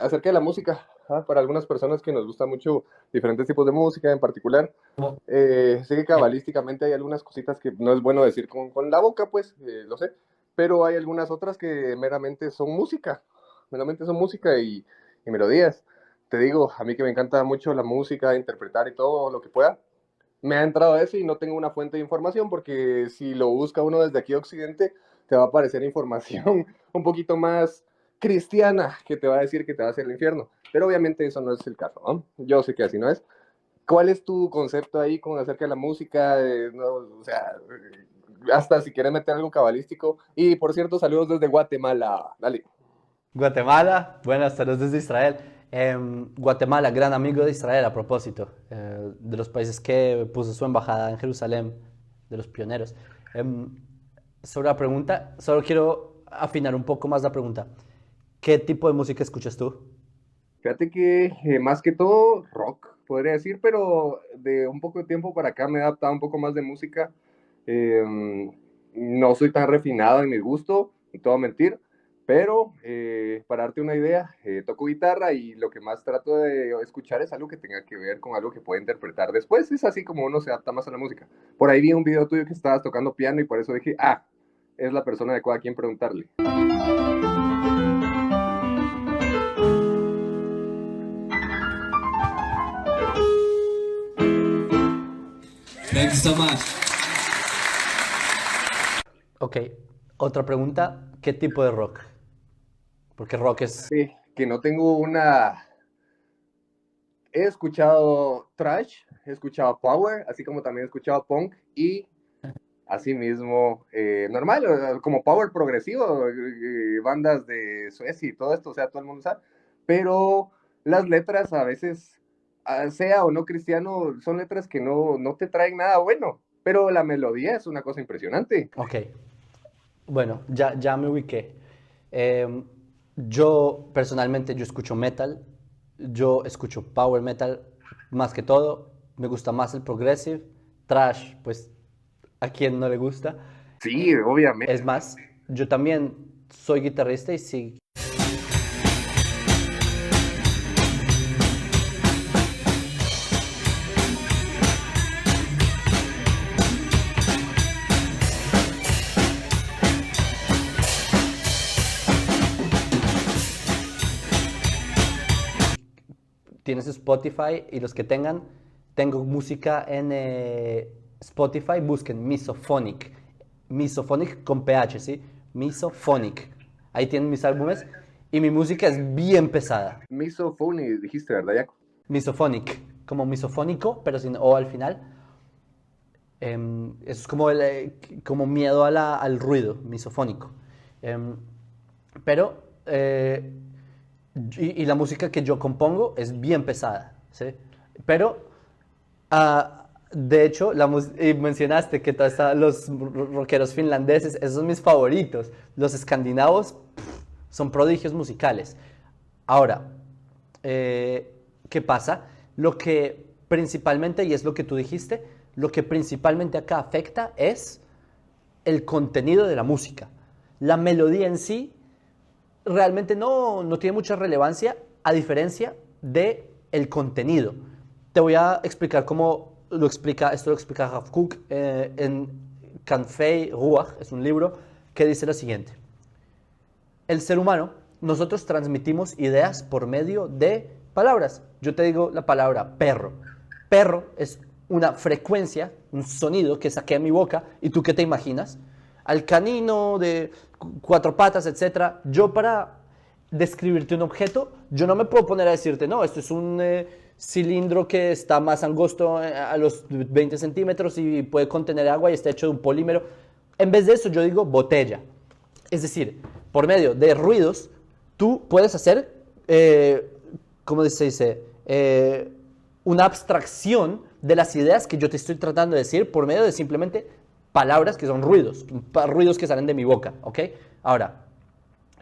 acerca de la música, para algunas personas que nos gusta mucho diferentes tipos de música en particular, Como- sé que cabalísticamente hay algunas cositas que no es bueno decir con la boca, pues, lo sé, pero hay algunas otras que meramente son música y melodías. Te digo, a mí que me encanta mucho la música, interpretar y todo lo que pueda, me ha entrado eso y no tengo una fuente de información porque si lo busca uno desde aquí a Occidente, te va a aparecer información un poquito más cristiana que te va a decir que te va a hacer el infierno. Pero obviamente eso no es el caso, ¿no? Yo sé que así no es. ¿Cuál es tu concepto ahí con acerca de la música? No, o sea, hasta si quieres meter algo cabalístico. Y por cierto, saludos desde Guatemala. Dale. Guatemala, buenas tardes desde Israel. Guatemala, gran amigo de Israel a propósito, de los países que puso su embajada en Jerusalén, de los pioneros. Em, Sobre la pregunta, solo quiero afinar un poco más la pregunta. ¿Qué tipo de música escuchas tú? Fíjate que más que todo rock, podría decir, pero de un poco de tiempo para acá me he adaptado un poco más de música. No soy tan refinado en mi gusto, no te voy a mentir, pero para darte una idea, toco guitarra y lo que más trato de escuchar es algo que tenga que ver con algo que pueda interpretar después. Es así como uno se adapta más a la música. Por ahí vi un video tuyo que estabas tocando piano y por eso dije, es la persona adecuada a quien preguntarle. Thank you so much. Ok, otra pregunta, ¿qué tipo de rock? Porque rock es... Que no tengo una. He escuchado thrash, he escuchado power, así como también he escuchado punk y asimismo normal, como power progresivo, bandas de Suecia y todo esto, o sea, todo el mundo sabe, pero las letras a veces, sea o no cristiano, son letras que no te traen nada bueno, pero la melodía es una cosa impresionante. Ok, bueno, ya me ubiqué. Em, yo personalmente yo escucho metal, yo escucho power metal más que todo, me gusta más el progressive, thrash, pues a quien no le gusta. Sí, obviamente. Es más, yo también soy guitarrista y sí, tienes Spotify y los que tengan, tengo música en Spotify, busquen Misophonic, Misophonic con PH, ¿sí? Misophonic. Ahí tienen mis álbumes y mi música es bien pesada. Misophonia, dijiste, ¿verdad, Jaco? Misophonic, como misofónico, pero sin O al final. Eso es como, como miedo a al ruido, misofónico. Em, pero, y la música que yo compongo es bien pesada, ¿sí? Pero, de hecho, y mencionaste que los rockeros finlandeses, esos son mis favoritos. Los escandinavos son prodigios musicales. Ahora, ¿qué pasa? Lo que principalmente, y es lo que tú dijiste, lo que principalmente acá afecta es el contenido de la música. La melodía en sí realmente no tiene mucha relevancia a diferencia de el contenido. Te voy a explicar cómo lo explica, esto lo explica Rav Kook en Canfei Ruach, es un libro que dice lo siguiente. El ser humano, nosotros transmitimos ideas por medio de palabras. Yo te digo la palabra perro. Perro es una frecuencia, un sonido que saqué de mi boca. ¿Y tú qué te imaginas? Al canino de cuatro patas, etcétera. Yo para describirte un objeto, yo no me puedo poner a decirte, no, esto es un cilindro que está más angosto a los 20 centímetros y puede contener agua y está hecho de un polímero. En vez de eso, yo digo botella. Es decir, por medio de ruidos, tú puedes hacer, ¿cómo se dice? Una abstracción de las ideas que yo te estoy tratando de decir por medio de simplemente palabras que son ruidos, ruidos que salen de mi boca, ¿ok? Ahora,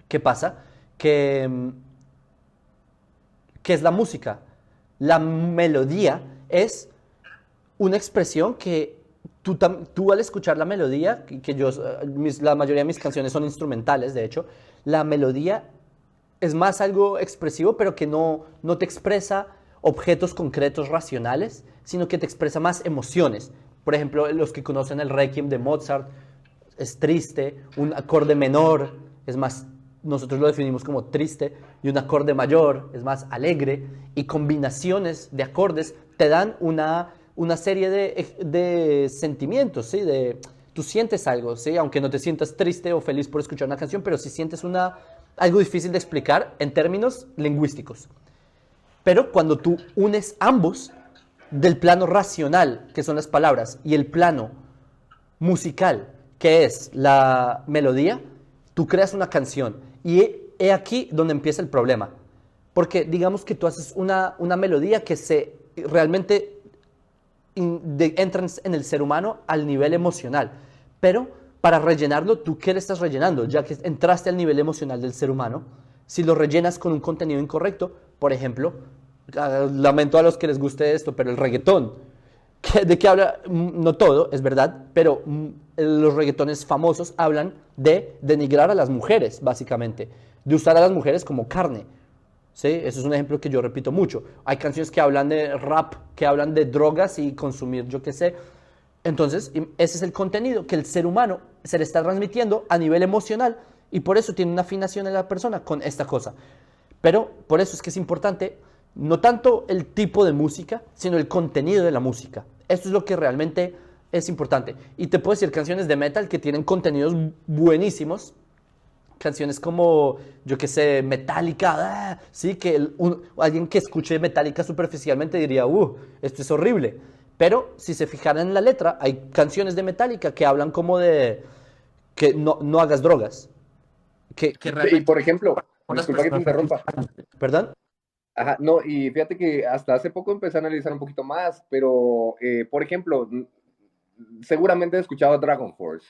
¿qué pasa? ¿Qué es la música? La melodía es una expresión que tú al escuchar la melodía, que yo, la mayoría de mis canciones son instrumentales, de hecho, la melodía es más algo expresivo, pero que no te expresa objetos concretos racionales, sino que te expresa más emociones. Por ejemplo, los que conocen el Requiem de Mozart, es triste, un acorde menor es más, nosotros lo definimos como triste, y un acorde mayor es más alegre, y combinaciones de acordes te dan una serie de sentimientos, ¿sí? Tú sientes algo, ¿sí? Aunque no te sientas triste o feliz por escuchar una canción, pero sí sientes algo difícil de explicar en términos lingüísticos. Pero cuando tú unes ambos, del plano racional, que son las palabras, y el plano musical, que es la melodía, tú creas una canción. Y he aquí donde empieza el problema. Porque digamos que tú haces una melodía que realmente entra en el ser humano al nivel emocional. Pero para rellenarlo, ¿tú qué le estás rellenando? Ya que entraste al nivel emocional del ser humano, si lo rellenas con un contenido incorrecto, por ejemplo, lamento a los que les guste esto, pero el reggaetón, ¿de qué habla? No todo, es verdad, pero los reggaetones famosos hablan de denigrar a las mujeres, básicamente, de usar a las mujeres como carne. ¿Sí? Eso es un ejemplo que yo repito mucho. Hay canciones que hablan de rap, que hablan de drogas y consumir, yo qué sé. Entonces, ese es el contenido que el ser humano se le está transmitiendo a nivel emocional y por eso tiene una afinación en la persona con esta cosa. Pero por eso es que es importante no tanto el tipo de música, sino el contenido de la música. Esto es lo que realmente es importante. Y te puedo decir canciones de metal que tienen contenidos buenísimos, canciones como, yo qué sé, Metallica, sí, que alguien que escuche Metallica superficialmente diría, esto es horrible. Pero si se fijaran en la letra, hay canciones de Metallica que hablan como de que no hagas drogas. Que Y por ejemplo, disculpa que te interrumpa. ¿Perdón? Ajá, no, y fíjate que hasta hace poco empecé a analizar un poquito más, pero, por ejemplo, seguramente he escuchado Dragon Force,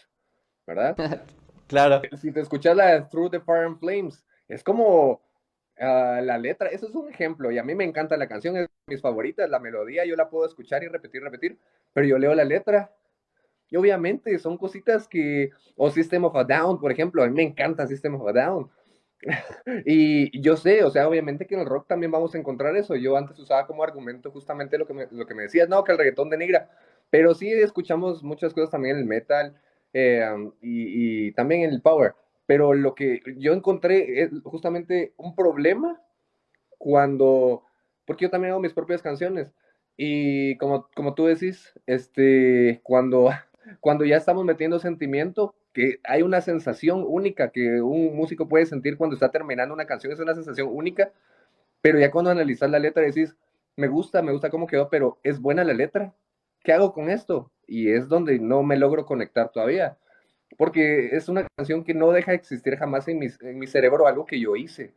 ¿verdad? Claro. Si te escuchas la de Through the Fire and Flames, es como la letra, eso es un ejemplo, y a mí me encanta la canción, es de mis favoritas, la melodía yo la puedo escuchar y repetir, pero yo leo la letra, y obviamente son cositas o System of a Down, por ejemplo, a mí me encanta System of a Down, y yo sé, o sea, obviamente que en el rock también vamos a encontrar eso. Yo antes usaba como argumento justamente lo que me decías, no, que el reggaetón denigra, pero sí escuchamos muchas cosas también en el metal y también en el power. Pero lo que yo encontré es justamente un problema porque yo también hago mis propias canciones y como tú decís, cuando ya estamos metiendo sentimiento, que hay una sensación única que un músico puede sentir cuando está terminando una canción, es una sensación única, pero ya cuando analizas la letra decís, me gusta cómo quedó, pero ¿es buena la letra? ¿Qué hago con esto? Y es donde no me logro conectar todavía, porque es una canción que no deja de existir jamás en mi cerebro, algo que yo hice.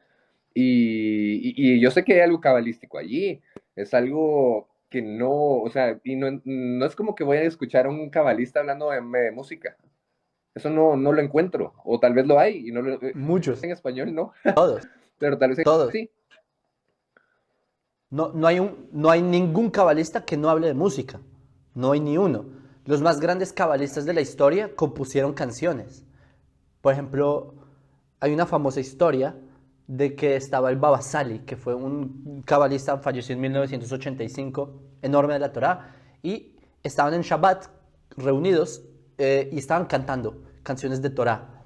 Y yo sé que hay algo cabalístico allí, es algo que no, o sea, y no es como que voy a escuchar a un cabalista hablando de música, eso no lo encuentro, o tal vez lo hay, y no Muchos, en español, ¿no? todos, Pero tal vez todos. sí. No hay ningún cabalista que no hable de música. No hay ni uno. Los más grandes cabalistas de la historia compusieron canciones. Por ejemplo, hay una famosa historia de que estaba el Baba Sali, que fue un cabalista, falleció en 1985, enorme de la Torá, y estaban en Shabbat reunidos y estaban cantando canciones de Torá.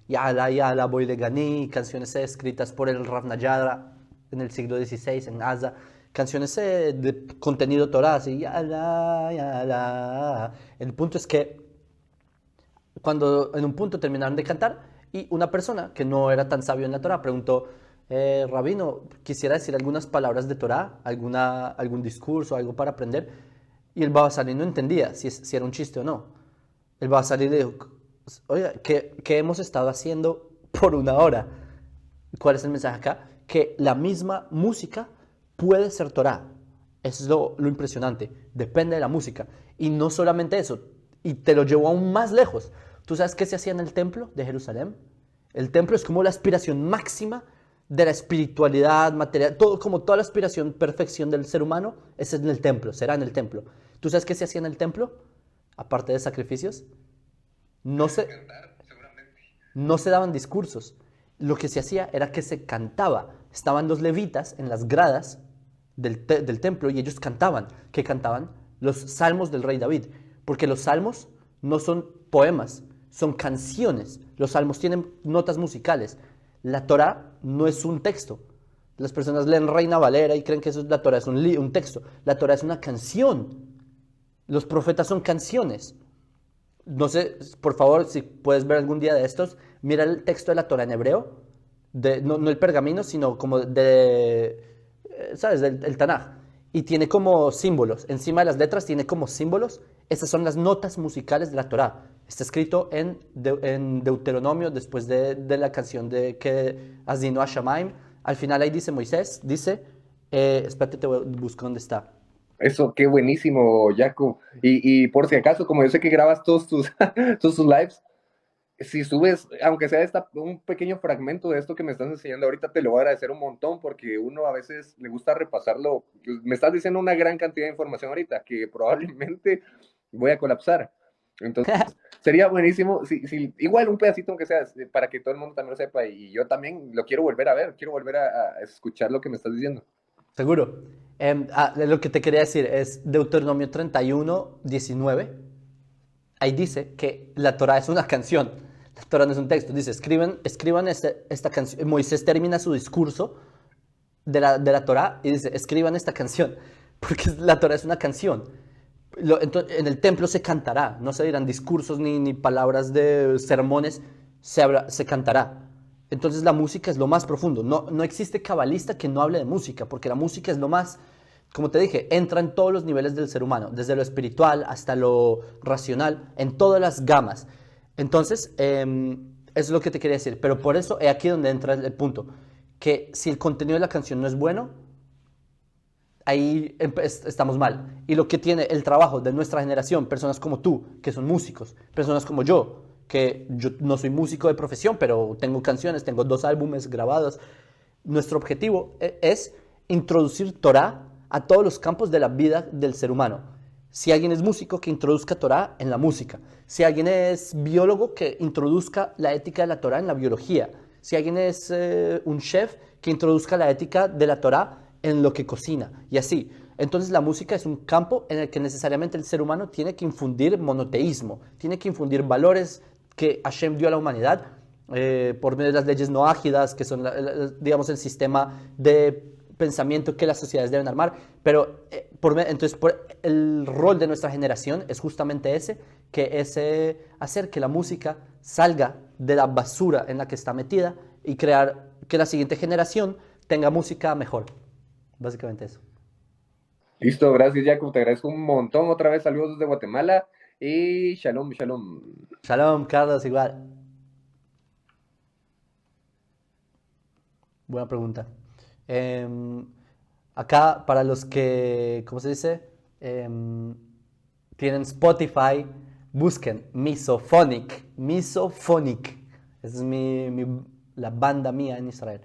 Yala, Yala, Boy de Gani, canciones escritas por el Rav Nayara en el siglo XVI, en Gaza, canciones de contenido Torah, así, Yala, Yala. El punto es que cuando en un punto terminaron de cantar y una persona que no era tan sabio en la Torah preguntó, Rabino, quisiera decir algunas palabras de Torah, algún discurso, algo para aprender, y el Baba Sali no entendía si era un chiste o no. El Baba Sali le dijo, oye, ¿qué hemos estado haciendo por una hora? ¿Cuál es el mensaje acá? Que la misma música puede ser Torah. Eso es lo impresionante. Depende de la música. Y no solamente eso, y te lo llevo aún más lejos. ¿Tú sabes qué se hacía en el templo de Jerusalén? El templo es como la aspiración máxima de la espiritualidad material, como toda la aspiración, perfección del ser humano, es en el templo, será en el templo. ¿Tú sabes qué se hacía en el templo? Aparte de sacrificios, no se daban discursos. lo que se hacía era que se cantaba. Estaban los levitas en las gradas del templo y ellos cantaban. ¿Qué cantaban? Los salmos del rey David. Porque los salmos no son poemas, son canciones. Los salmos tienen notas musicales. La Torá no es un texto. Las personas leen Reina Valera y creen que la Torá es un texto. La Torá es una canción. Los profetas son canciones. No sé, por favor, si puedes ver algún día de estos, mira el texto de la Torá en hebreo, no el pergamino, sino como ¿sabes? El Tanaj. Y tiene como símbolos, encima de las letras tiene como símbolos. Estas son las notas musicales de la Torá. Está escrito en Deuteronomio, después de la canción de que Azinu Shamaim. Al final ahí dice Moisés, espérate, busco dónde está. Eso, qué buenísimo, Jaco. Y por si acaso, como yo sé que grabas todos tus, todos tus lives, si subes, aunque sea un pequeño fragmento de esto que me estás enseñando ahorita, te lo voy a agradecer un montón, porque uno a veces le gusta repasarlo. Me estás diciendo una gran cantidad de información ahorita, que probablemente voy a colapsar. Entonces, sería buenísimo, si igual un pedacito, aunque sea, para que todo el mundo también lo sepa, y yo también lo quiero volver a ver, quiero volver a escuchar lo que me estás diciendo. Seguro. Lo que te quería decir es Deuteronomio 31, 19. Ahí dice que la Torá es una canción. La Torá no es un texto. Dice, escriban esta canción. Moisés termina su discurso de la Torá y dice, escriban esta canción. Porque la Torá es una canción. En el templo se cantará. No se dirán discursos ni palabras de sermones. Se cantará. Entonces la música es lo más profundo. No existe cabalista que no hable de música, porque la música es lo más, como te dije, entra en todos los niveles del ser humano, desde lo espiritual hasta lo racional, en todas las gamas. Entonces, eso es lo que te quería decir. Pero por eso es aquí donde entra el punto, que si el contenido de la canción no es bueno, ahí estamos mal. Y lo que tiene el trabajo de nuestra generación, personas como tú, que son músicos, personas como yo, que yo no soy músico de profesión, pero tengo canciones, tengo 2 álbumes grabados. Nuestro objetivo es introducir Torá a todos los campos de la vida del ser humano. Si alguien es músico, que introduzca Torá en la música. Si alguien es biólogo, que introduzca la ética de la Torá en la biología. Si alguien es un chef, que introduzca la ética de la Torá en lo que cocina. Y así. Entonces la música es un campo en el que necesariamente el ser humano tiene que infundir monoteísmo, tiene que infundir valores que Hashem dio a la humanidad por medio de las leyes noágidas, que son, digamos, el sistema de pensamiento que las sociedades deben armar. Pero entonces el rol de nuestra generación es justamente ese, que es hacer que la música salga de la basura en la que está metida y crear que la siguiente generación tenga música mejor. Básicamente eso. Listo, gracias, Jacob. Te agradezco un montón. Otra vez, saludos desde Guatemala. Y shalom, shalom. Shalom, Carlos, igual. Buena pregunta. Acá, para los que, ¿cómo se dice? Tienen Spotify, busquen Misophonic. Misophonic. Esa es la banda mía en Israel.